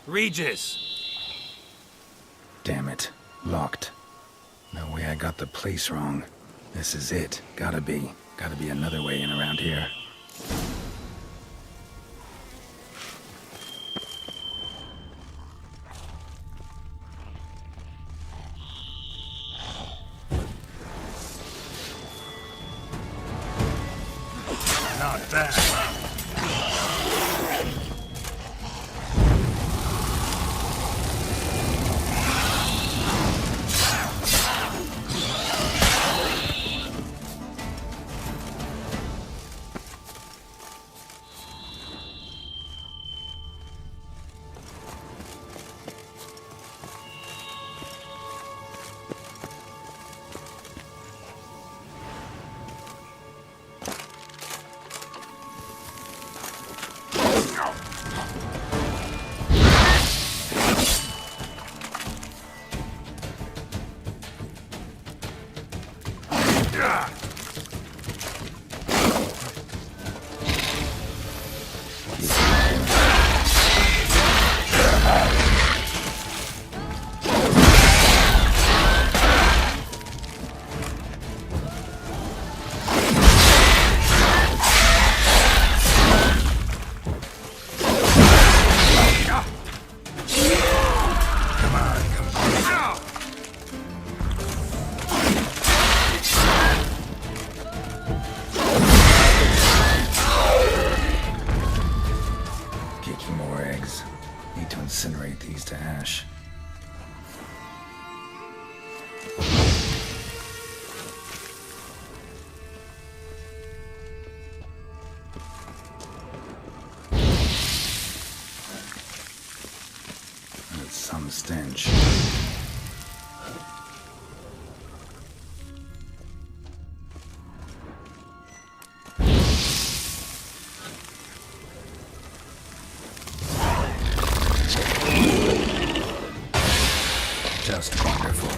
Regis! Damn it. Locked. No way I got the place wrong. This is it. Gotta be. Gotta be another way in around here. Not bad. Incinerate these to ash. That's some stench. Just wonderful.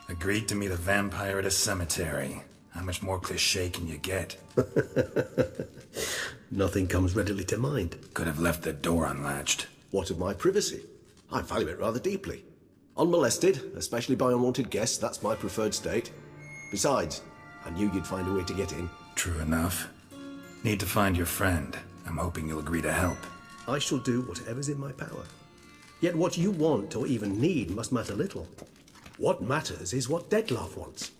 Agreed to meet a vampire at a cemetery. How much more cliché can you get? Nothing comes readily to mind. Could have left the door unlatched. What of my privacy? I value it rather deeply. Unmolested, especially by unwanted guests, that's my preferred state. Besides, I knew you'd find a way to get in. True enough. Need to find your friend. I'm hoping you'll agree to help. I shall do whatever's in my power. Yet what you want or even need must matter little. What matters is what Dettlaff wants.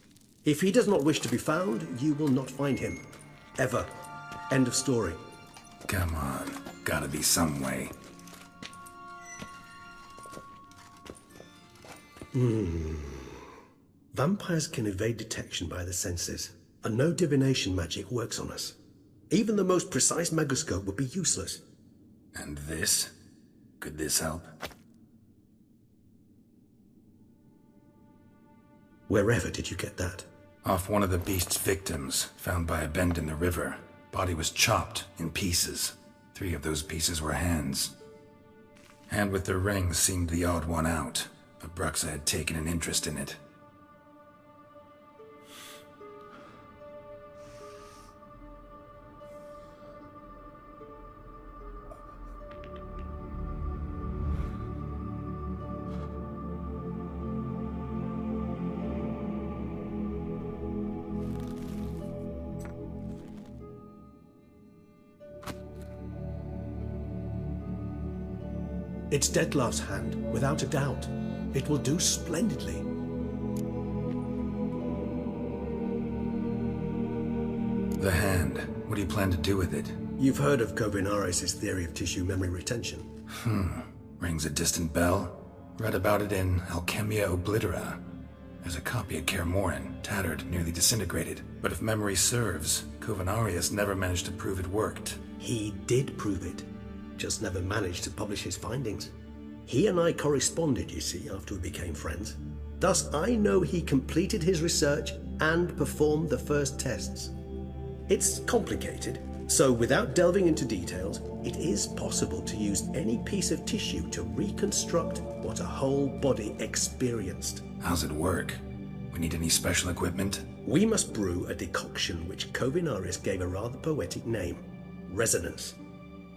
If he does not wish to be found, you will not find him. Ever. End of story. Come on. Gotta be some way. Vampires can evade detection by the senses, and no divination magic works on us. Even the most precise megoscope would be useless. And this? Could this help? Wherever did you get that? Off one of the beast's victims, found by a bend in the river. Body was chopped in pieces. 3 of those pieces were hands. Hand with the ring seemed the odd one out, but Bruxa had taken an interest in it. It's Dettlar's hand, without a doubt. It will do splendidly. The hand. What do you plan to do with it? You've heard of Kovinaris' theory of tissue memory retention. Rings a distant bell. Read about it in Alchemia Oblitera. There's a copy at Kaer Morhen, tattered, nearly disintegrated. But if memory serves, Kovinaris never managed to prove it worked. He did prove it, just never managed to publish his findings. He and I corresponded, you see, after we became friends. Thus, I know he completed his research and performed the first tests. It's complicated, so without delving into details, it is possible to use any piece of tissue to reconstruct what a whole body experienced. How's it work? We need any special equipment? We must brew a decoction which Kovinaris gave a rather poetic name, resonance.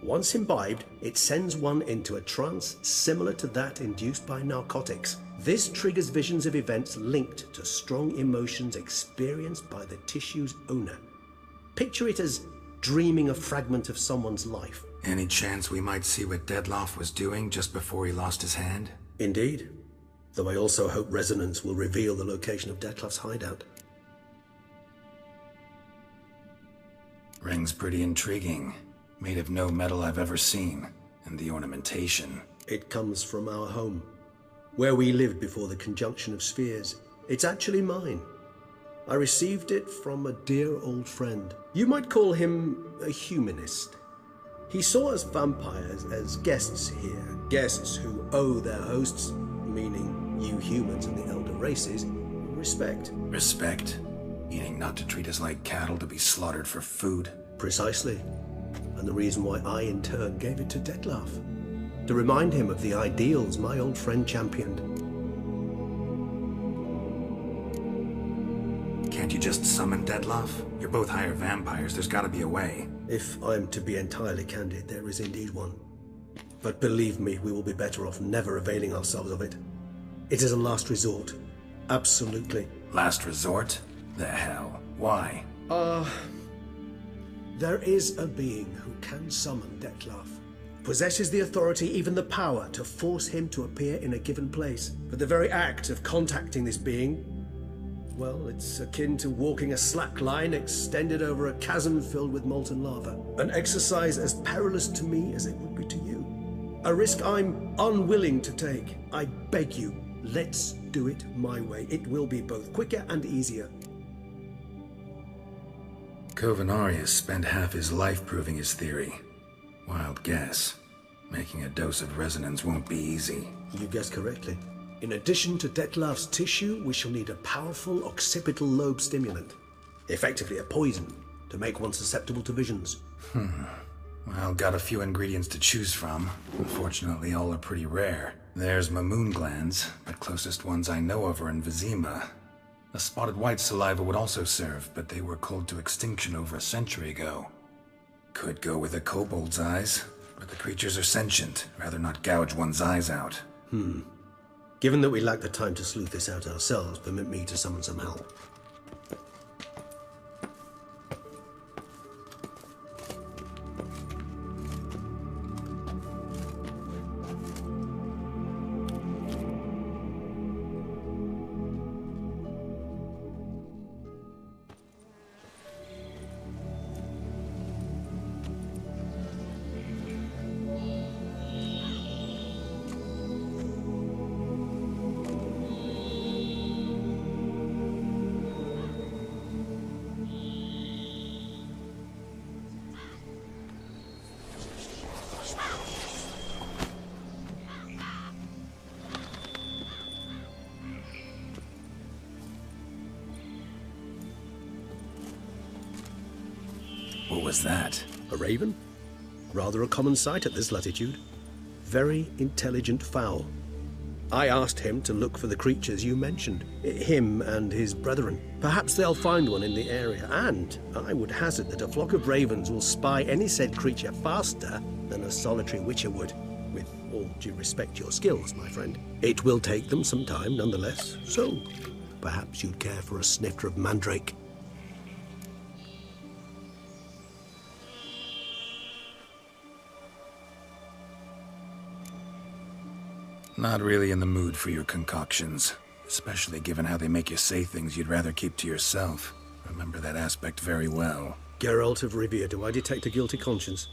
Once imbibed, it sends one into a trance similar to that induced by narcotics. This triggers visions of events linked to strong emotions experienced by the tissue's owner. Picture it as dreaming a fragment of someone's life. Any chance we might see what Dettlaff was doing just before he lost his hand? Indeed. Though I also hope resonance will reveal the location of Dettlaff's hideout. Ring's pretty intriguing. Made of no metal I've ever seen. And the ornamentation. It comes from our home, where we lived before the conjunction of spheres. It's actually mine. I received it from a dear old friend. You might call him a humanist. He saw us vampires as guests here, guests who owe their hosts, meaning you humans and the elder races, respect. Respect? Meaning not to treat us like cattle to be slaughtered for food? Precisely. And the reason why I, in turn, gave it to Dettlaff. To remind him of the ideals my old friend championed. Can't you just summon Dettlaff? You're both higher vampires, there's gotta be a way. If I'm to be entirely candid, there is indeed one. But believe me, we will be better off never availing ourselves of it. It is a last resort. Absolutely. Last resort? The hell? Why? There is a being who can summon Dettlaff. Possesses the authority, even the power, to force him to appear in a given place. But the very act of contacting this being, well, it's akin to walking a slack line extended over a chasm filled with molten lava. An exercise as perilous to me as it would be to you. A risk I'm unwilling to take. I beg you, let's do it my way. It will be both quicker and easier. Kovinaris spent half his life proving his theory. Wild guess. Making a dose of resonance won't be easy. You guessed correctly. In addition to Dettlaff's tissue, we shall need a powerful occipital lobe stimulant. Effectively a poison, to make one susceptible to visions. Well, got a few ingredients to choose from. Unfortunately, all are pretty rare. There's Mamoon glands, but closest ones I know of are in Vizima. A spotted white saliva would also serve, but they were cold to extinction over a century ago. Could go with a kobold's eyes, but the creatures are sentient. Rather not gouge one's eyes out. Given that we lack the time to sleuth this out ourselves, permit me to summon some help. What was that? A raven? Rather a common sight at this latitude. Very intelligent fowl. I asked him to look for the creatures you mentioned, him and his brethren. Perhaps they'll find one in the area, and I would hazard that a flock of ravens will spy any said creature faster than a solitary witcher would. With all due respect to your skills, my friend. It will take them some time, nonetheless, so perhaps you'd care for a snifter of mandrake. Not really in the mood for your concoctions, especially given how they make you say things you'd rather keep to yourself. Remember that aspect very well. Geralt of Rivia, do I detect a guilty conscience?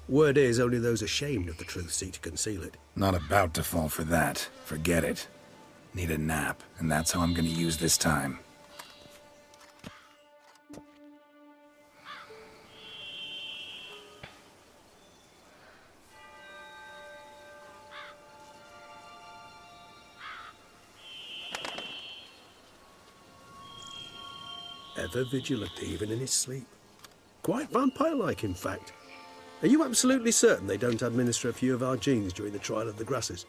Word is, only those ashamed of the truth seek to conceal it. Not about to fall for that. Forget it. Need a nap, and that's how I'm gonna use this time. Ever vigilant, even in his sleep. Quite vampire-like, in fact. Are you absolutely certain they don't administer a few of our genes during the trial of the grasses?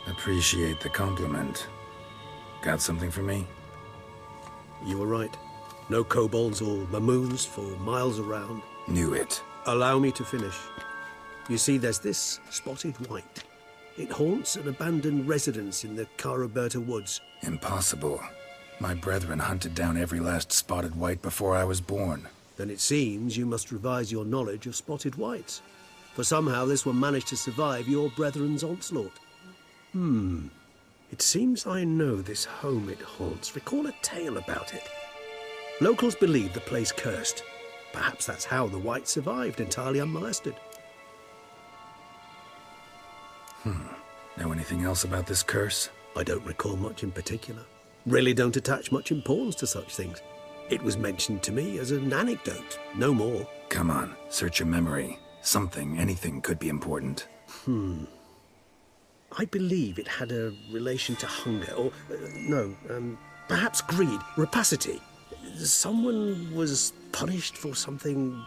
Appreciate the compliment. Got something for me? You were right. No kobolds or mamoons for miles around. Knew it. Allow me to finish. You see, there's this spotted white. It haunts an abandoned residence in the Caraberta woods. Impossible. My brethren hunted down every last spotted white before I was born. Then it seems you must revise your knowledge of spotted whites. For somehow this one managed to survive your brethren's onslaught. It seems I know this home it haunts. Recall a tale about it. Locals believe the place cursed. Perhaps that's how the white survived entirely unmolested. Know anything else about this curse? I don't recall much in particular. Really don't attach much importance to such things. It was mentioned to me as an anecdote, no more. Come on, search your memory. Something, anything could be important. I believe it had a relation to hunger, or, perhaps greed, rapacity. Someone was punished for something...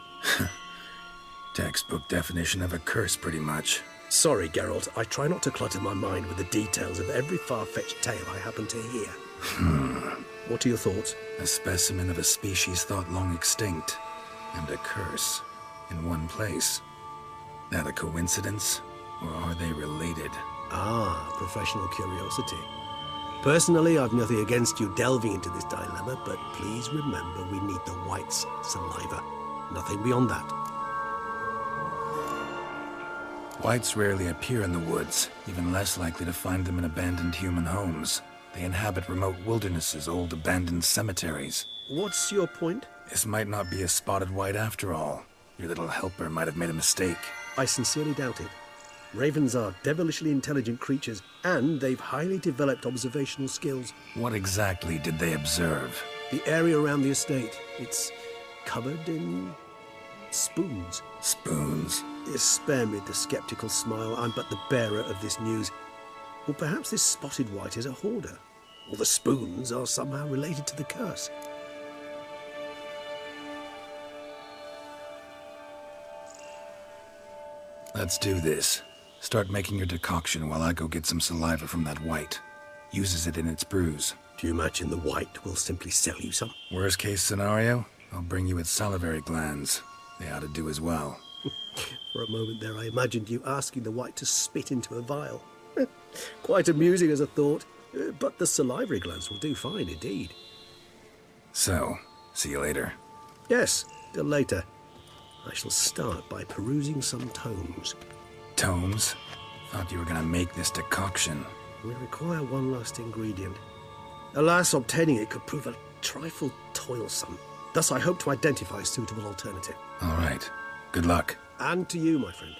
Textbook definition of a curse, pretty much. Sorry, Geralt, I try not to clutter my mind with the details of every far-fetched tale I happen to hear. What are your thoughts? A specimen of a species thought long extinct, and a curse, in one place. That a coincidence, or are they related? Ah, professional curiosity. Personally, I've nothing against you delving into this dilemma, but please remember we need the white's saliva. Nothing beyond that. Whites rarely appear in the woods, even less likely to find them in abandoned human homes. They inhabit remote wildernesses, old abandoned cemeteries. What's your point? This might not be a spotted white after all. Your little helper might have made a mistake. I sincerely doubt it. Ravens are devilishly intelligent creatures, and they've highly developed observational skills. What exactly did they observe? The area around the estate, it's covered in spoons. Spoons? Spare me the skeptical smile. I'm but the bearer of this news. Or perhaps this spotted white is a hoarder. Or the spoons are somehow related to the curse. Let's do this. Start making your decoction while I go get some saliva from that white. Uses it in its brews. Do you imagine the white will simply sell you some? Worst case scenario, I'll bring you its salivary glands. They ought to do as well. For a moment there, I imagined you asking the white to spit into a vial. Quite amusing as a thought, but the salivary glands will do fine indeed. So, see you later. Yes, till later. I shall start by perusing some tomes. Tomes? Thought you were gonna make this decoction. We require one last ingredient. Alas, obtaining it could prove a trifle toilsome. Thus, I hope to identify a suitable alternative. All right. Good luck. And to you, my friend.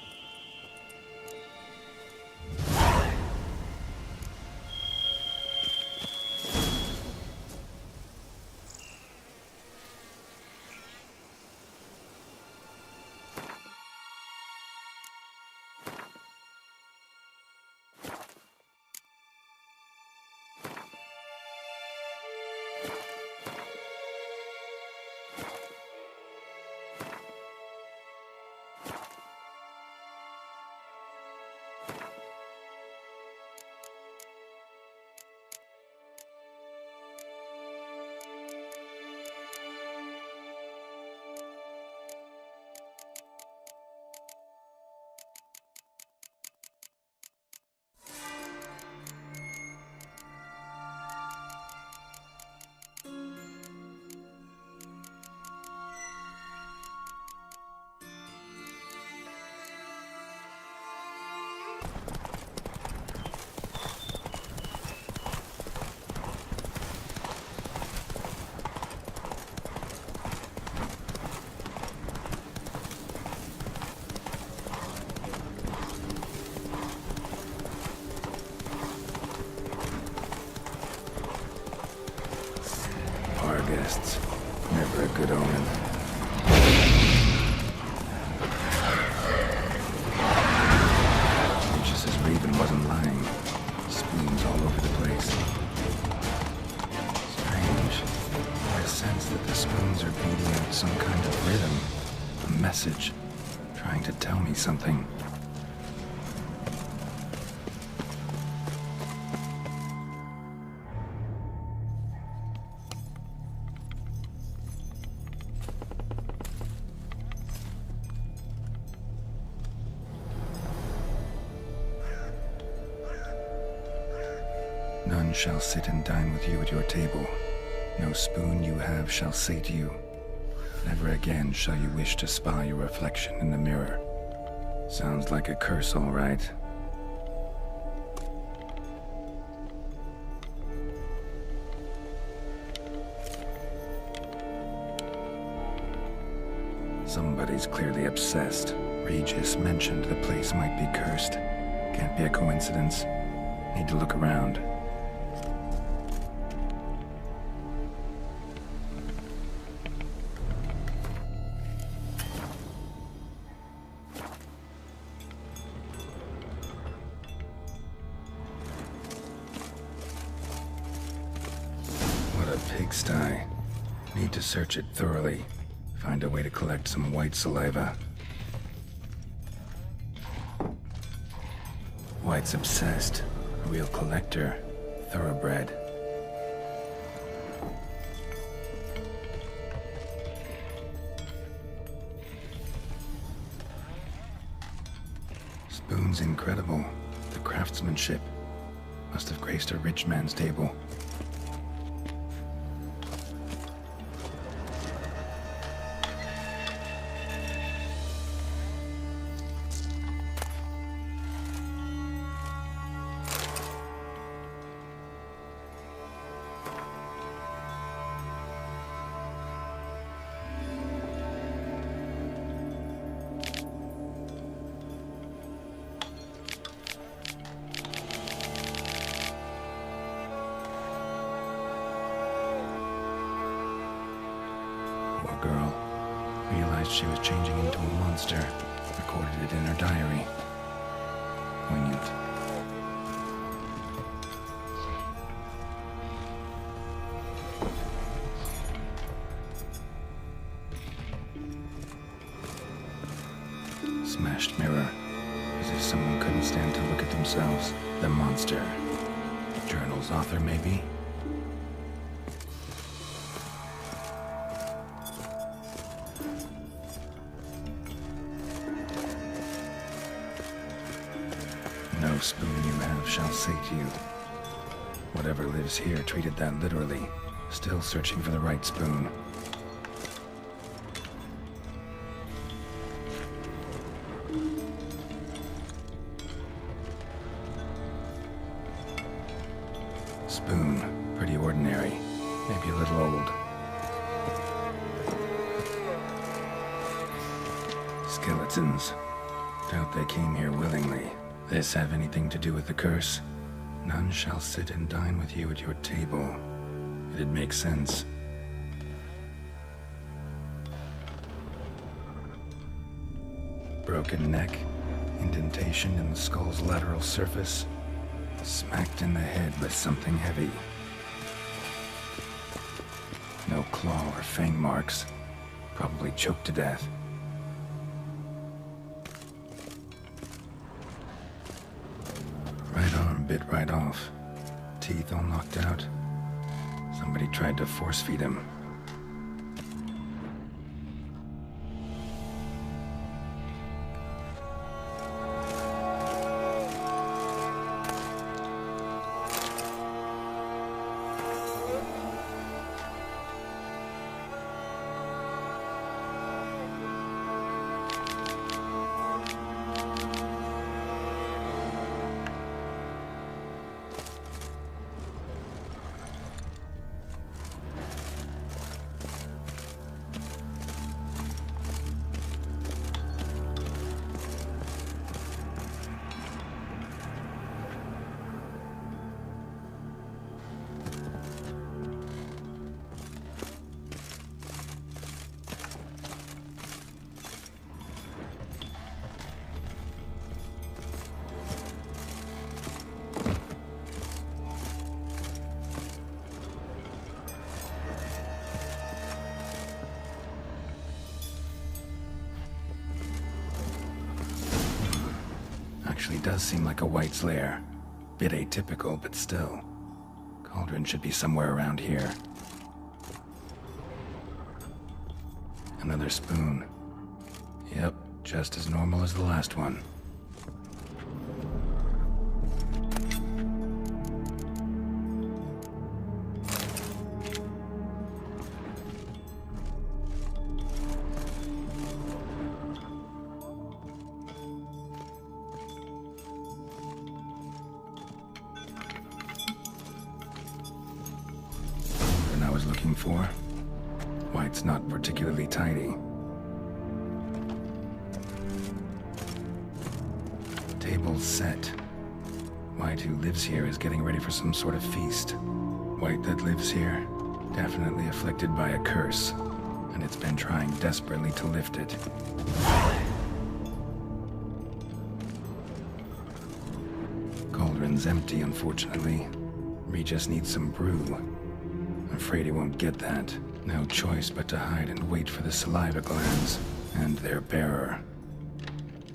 omen. Lucius's raven wasn't lying. Spoons all over the place. Strange. I sense that the spoons are beating out some kind of rhythm. A message. Trying to tell me something. None shall sit and dine with you at your table. No spoon you have shall say to you, never again shall you wish to spy your reflection in the mirror. Sounds like a curse, all right. Somebody's clearly obsessed. Regis mentioned the place might be cursed. Can't be a coincidence. Need to look around. Pigsty. Need to search it thoroughly. Find a way to collect some white saliva. White's obsessed. A real collector. Thoroughbred. Spoon's incredible. The craftsmanship. Must have graced a rich man's table. Poor girl. Realized she was changing into a monster. Recorded it in her diary. Poignant. Smashed mirror. As if someone couldn't stand to look at themselves. The monster. Journal's author, maybe? No spoon you have shall say to you. Whatever lives here treated that literally. Still searching for the right spoon. Spoon. Pretty ordinary. Maybe a little old. Skeletons. Doubt they came here willingly. This have anything to do with the curse? None shall sit and dine with you at your table. It'd make sense. Broken neck, indentation in the skull's lateral surface, smacked in the head with something heavy. No claw or fang marks, probably choked to death. Right arm bit right off, teeth all knocked out. Somebody tried to force feed him. actually does seem like a White's lair. Bit atypical, but still. Cauldron should be somewhere around here. Another spoon. Yep, just as normal as the last one. I was looking for. White's not particularly tidy. Table set. White, who lives here, is getting ready for some sort of feast. White that lives here, definitely afflicted by a curse, and it's been trying desperately to lift it. Cauldron's empty, unfortunately. Regis needs some brew. Afraid he won't get that. No choice but to hide and wait for the saliva glands and their bearer.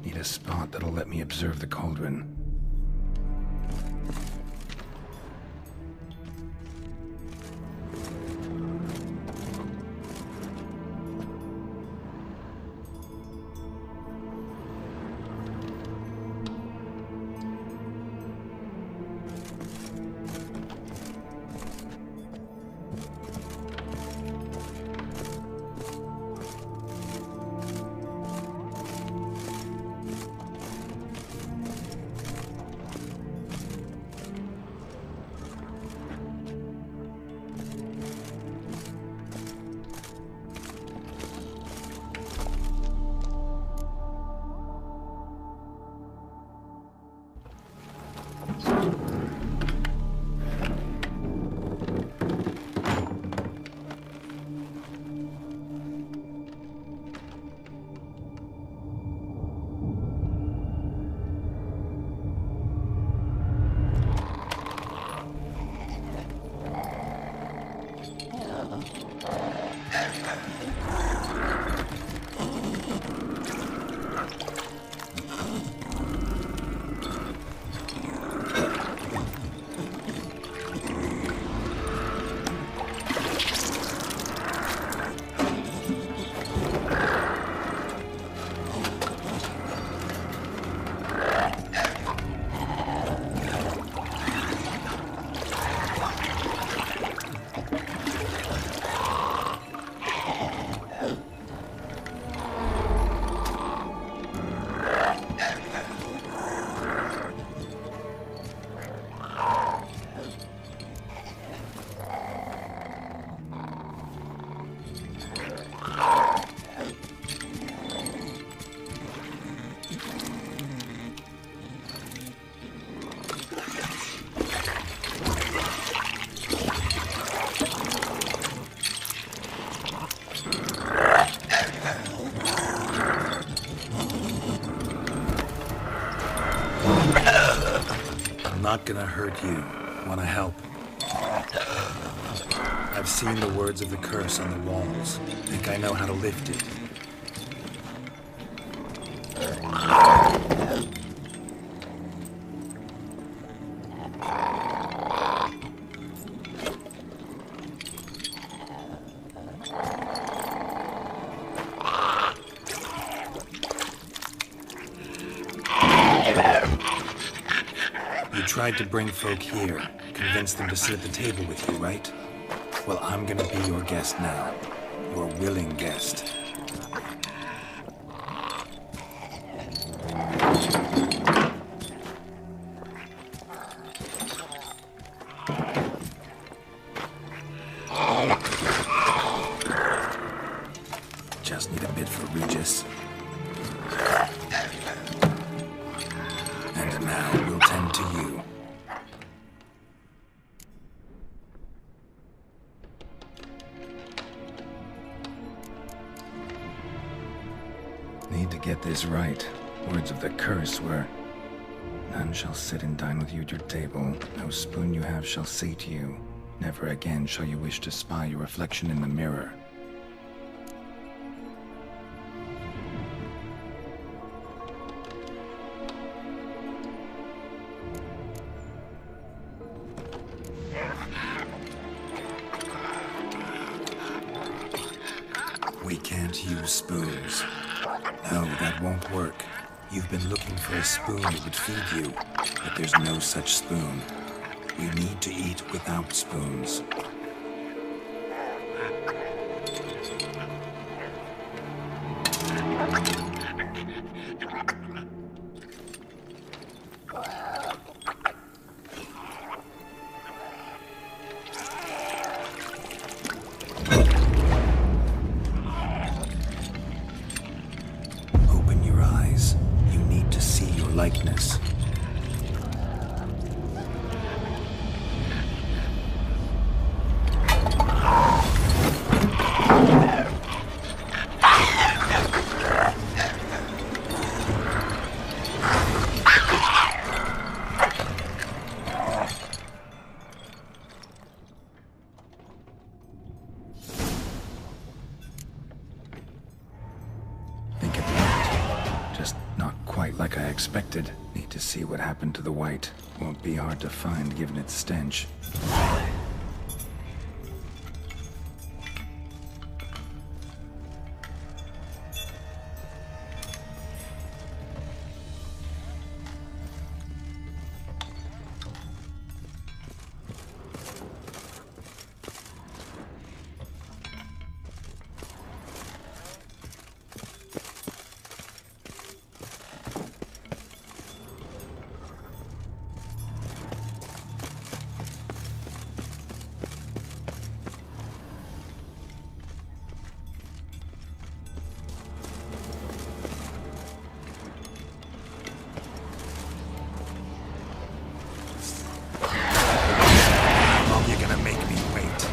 Need a spot that'll let me observe the cauldron. Not gonna hurt you. Wanna help? I've seen the words of the curse on the walls. Think I know how to lift it. You tried to bring folk here, convince them to sit at the table with you, right? Well, I'm gonna be your guest now. Your willing guest. Just need a bit for Regis. And now we'll tend to you. Need to get this right. Words of the curse were, "None shall sit and dine with you at your table. No spoon you have shall sate you. Never again shall you wish to spy your reflection in the mirror." spoons. No, that won't work. You've been looking for a spoon that would feed you, but there's no such spoon. We need to eat without spoons. Open your eyes. You need to see your likeness. Think it worked. Just not quite like I expected. Need to see what happened to the white. Won't be hard to find given its stench. You're gonna make me wait.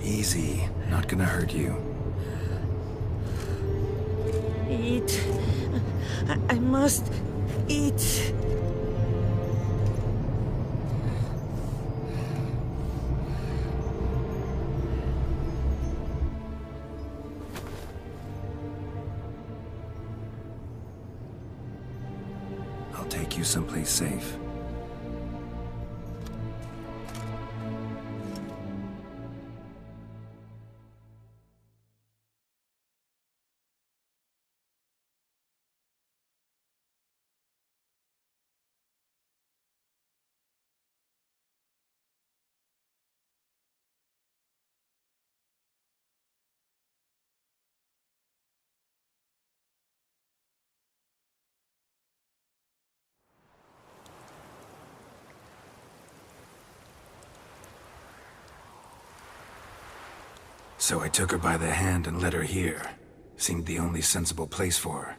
Easy. Not gonna hurt you. Eat. I must eat. I'll take you someplace safe. So I took her by the hand and led her here. Seemed the only sensible place for her.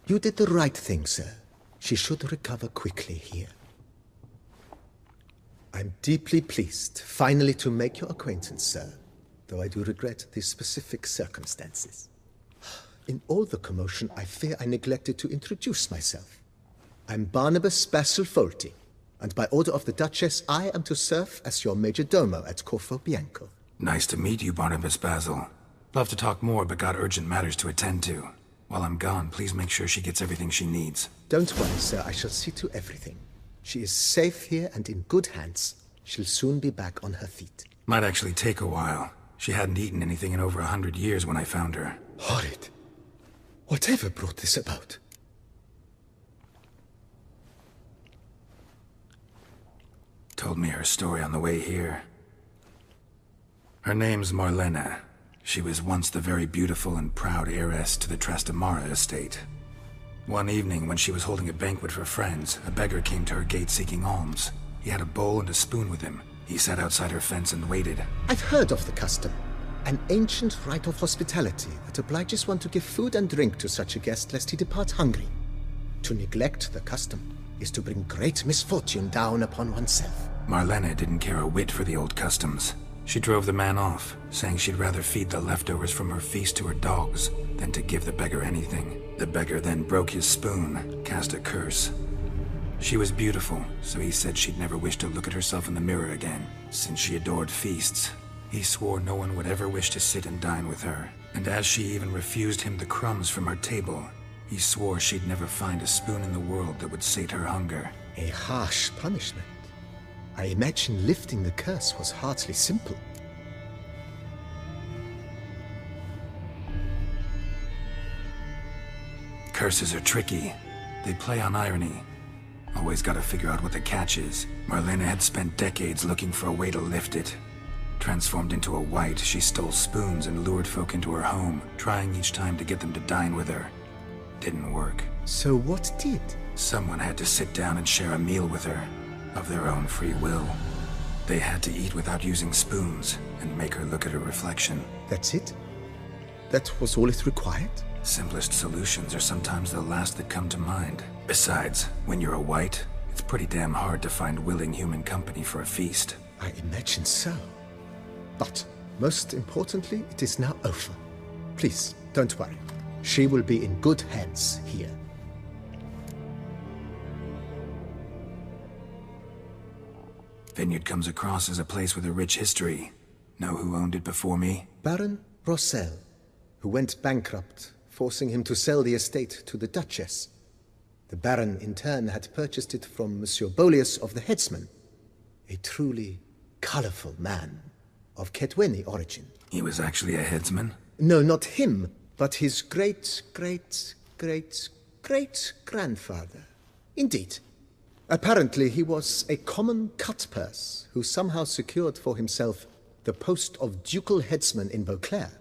You did the right thing, sir. She should recover quickly here. I'm deeply pleased, finally, to make your acquaintance, sir, though I do regret the specific circumstances. In all the commotion, I fear I neglected to introduce myself. I'm Barnabas Basil Fawlty, and by order of the Duchess, I am to serve as your major domo at Corvo Bianco. Nice to meet you, Barnabas Basil. Love to talk more, but got urgent matters to attend to. While I'm gone, please make sure she gets everything she needs. Don't worry, sir. I shall see to everything. She is safe here and in good hands. She'll soon be back on her feet. Might actually take a while. She hadn't eaten anything in over 100 years when I found her. Horrid. Whatever brought this about? Told me her story on the way here. Her name's Marlena. She was once the very beautiful and proud heiress to the Trastamara estate. One evening, when she was holding a banquet for friends, a beggar came to her gate seeking alms. He had a bowl and a spoon with him. He sat outside her fence and waited. I've heard of the custom. An ancient rite of hospitality that obliges one to give food and drink to such a guest lest he depart hungry. To neglect the custom is to bring great misfortune down upon oneself. Marlena didn't care a whit for the old customs. She drove the man off, saying she'd rather feed the leftovers from her feast to her dogs than to give the beggar anything. The beggar then broke his spoon, cast a curse. She was beautiful, so he said she'd never wish to look at herself in the mirror again. Since she adored feasts, he swore no one would ever wish to sit and dine with her. And as she even refused him the crumbs from her table, he swore she'd never find a spoon in the world that would sate her hunger. A harsh punishment. I imagine lifting the curse was hardly simple. Curses are tricky. They play on irony. Always gotta figure out what the catch is. Marlena had spent decades looking for a way to lift it. Transformed into a wight, she stole spoons and lured folk into her home, trying each time to get them to dine with her. Didn't work. So what did? Someone had to sit down and share a meal with her, of their own free will. They had to eat without using spoons, and make her look at her reflection. That's it? That was all it required? Simplest solutions are sometimes the last that come to mind. Besides, when you're a wight, it's pretty damn hard to find willing human company for a feast. I imagine so. But, most importantly, it is now over. Please, don't worry. She will be in good hands here. Vineyard comes across as a place with a rich history. Know who owned it before me? Baron Rossel, who went bankrupt, forcing him to sell the estate to the Duchess. The Baron, in turn, had purchased it from Monsieur Bolius of the Headsman, a truly colorful man of Ketweni origin. He was actually a headsman? No, not him, but his great-great-great-great-grandfather. Indeed. Apparently, he was a common cut-purse who somehow secured for himself the post of ducal headsman in Beauclair.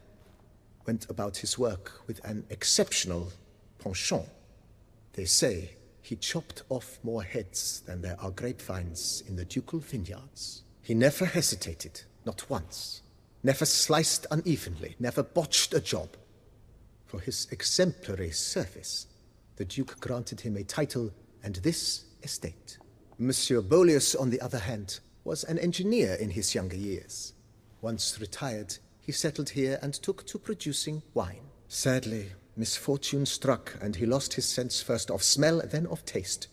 Went about his work with an exceptional penchant. They say he chopped off more heads than there are grapevines in the ducal vineyards. He never hesitated, not once. Never sliced unevenly, never botched a job. For his exemplary service, the Duke granted him a title and this estate. Monsieur Bolius, on the other hand, was an engineer in his younger years. Once retired, he settled here and took to producing wine. Sadly, misfortune struck and he lost his sense first of smell, then of taste.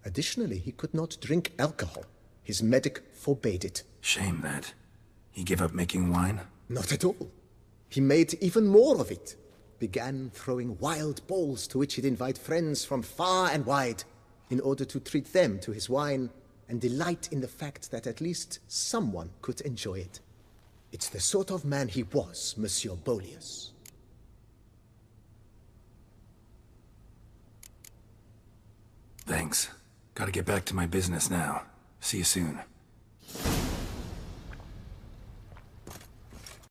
Additionally, he could not drink alcohol. His medic forbade it. Shame that. He gave up making wine? Not at all. He made even more of it. Began throwing wild balls to which he'd invite friends from far and wide in order to treat them to his wine and delight in the fact that at least someone could enjoy it. It's the sort of man he was, Monsieur Bolius. Thanks. Gotta get back to my business now. See you soon.